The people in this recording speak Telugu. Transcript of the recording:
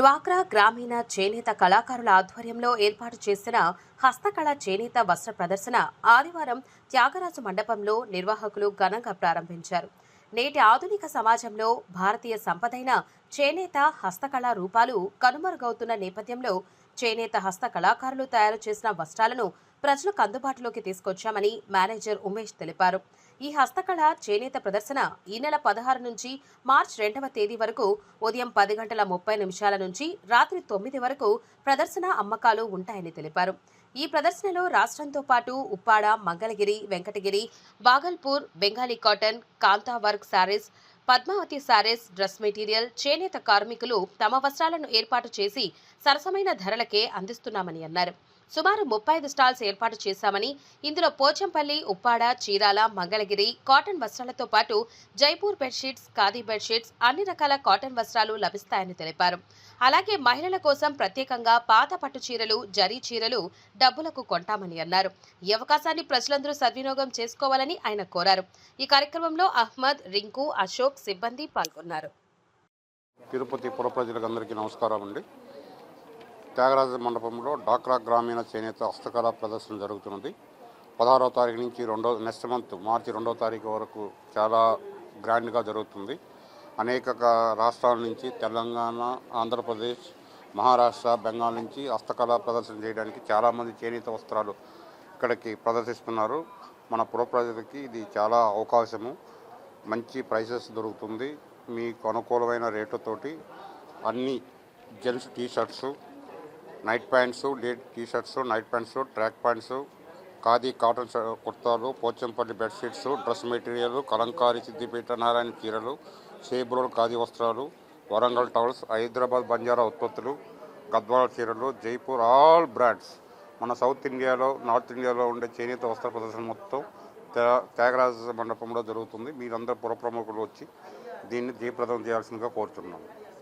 డ్వాక్రా గ్రామీణ చేనేత కళాకారుల ఆధ్వర్యంలో ఏర్పాటు చేసిన హస్తకళ చేనేత వస్త్ర ప్రదర్శన ఆదివారం త్యాగరాజు మండపంలో నిర్వాహకులు ఘనంగా ప్రారంభించారు. నేటి ఆధునిక సమాజంలో భారతీయ సంపదైన చేనేత హస్తకళా రూపాలు కనుమరుగవుతున్న నేపథ్యంలో చేనేత హస్త కళాకారులు తయారు చేసిన వస్త్రాలను ప్రజలకు అందుబాటులోకి తీసుకొచ్చామని మేనేజర్ ఉమేష్ తెలిపారు. ఈ హస్తకళ చేనేత ప్రదర్శన ఈ నెల 16 నుంచి మార్చి 2వ తేదీ వరకు ఉదయం 10:30 నుంచి రాత్రి 9 వరకు ప్రదర్శన అమ్మకాలు ఉంటాయని తెలిపారు. ఈ ప్రదర్శనలో రాష్ట్రంతో పాటు Uppada, Mangalagiri, Venkatagiri, Bhagalpur, Bengali cotton, Kantha work saris, Padmavathi saris, dress material, చేనేత కార్మికులు తమ వస్త్రాలను ఏర్పాటు చేసి సరసమైన ధరలకే అందిస్తున్నామని అన్నారు. సుమారు 35 స్టాల్స్ ఏర్పాటు చేశామని, ఇందులో పోచంపల్లి, ఉప్పాడ, చీరాల, మంగళగిరి కాటన్ వస్త్రాలతో పాటు జైపూర్ బెడ్షీట్స్, ఖాదీ బెడ్షీట్స్, అన్ని రకాల కాటన్ వస్త్రాలు లభిస్తాయని తెలిపారు. అలాగే మహిళల కోసం ప్రత్యేకంగా పాత పట్టు చీరలు, జరీ చీరలు డబ్బులకు కొంటామని అన్నారు. ఈ అవకాశాన్ని ప్రజలందరూ సద్వినియోగం చేసుకోవాలని ఆయన కోరారు. ఈ కార్యక్రమంలో అహ్మద్, రింకు, అశోక్ సిబ్బంది పాల్గొన్నారు. తిరుపతి పుర ప్రజలందరికీ నమస్కారం అండి. త్యాగరాజ మండపంలో డ్వాక్రా గ్రామీణ చేనేత హస్తకళా ప్రదర్శన జరుగుతున్నది. 16వ తారీఖు నుంచి నెక్స్ట్ మంత్ మార్చి 2వ తారీఖు వరకు చాలా గ్రాండ్గా జరుగుతుంది. అనేక రాష్ట్రాల నుంచి తెలంగాణ, ఆంధ్రప్రదేశ్, మహారాష్ట్ర, బెంగాల్ నుంచి హస్తకళా ప్రదర్శన చేయడానికి చాలామంది చేనేత వస్త్రాలు ఇక్కడికి ప్రదర్శిస్తున్నారు. మన పుర ప్రజలకి ఇది చాలా అవకాశము. మంచి ప్రైసెస్ దొరుకుతుంది. మీకు అనుకూలమైన రేట్లతోటి అన్ని gents T shirts, night pants, T shirts, night pants, track pants, khadi cotton కుర్తాలు, Pochampally bedsheets, dress material, Kalamkari, Siddipet Narayana చీరలు, షేబ్రోడ్ ఖాదీ వస్త్రాలు, వరంగల్ టవల్స్, హైదరాబాద్ బంజారా ఉత్పత్తులు, గద్వాల చీరలు, జైపూర్, ఆల్ బ్రాండ్స్. మన సౌత్ ఇండియాలో, నార్త్ ఇండియాలో ఉండే చేనేత వస్త్ర ప్రదర్శన మొత్తం త్యాగరాజ మండపంలో జరుగుతుంది. మీరందరూ పుర ప్రముఖులు వచ్చి దీన్ని జయప్రదం చేయాల్సిందిగా కోరుతున్నాము.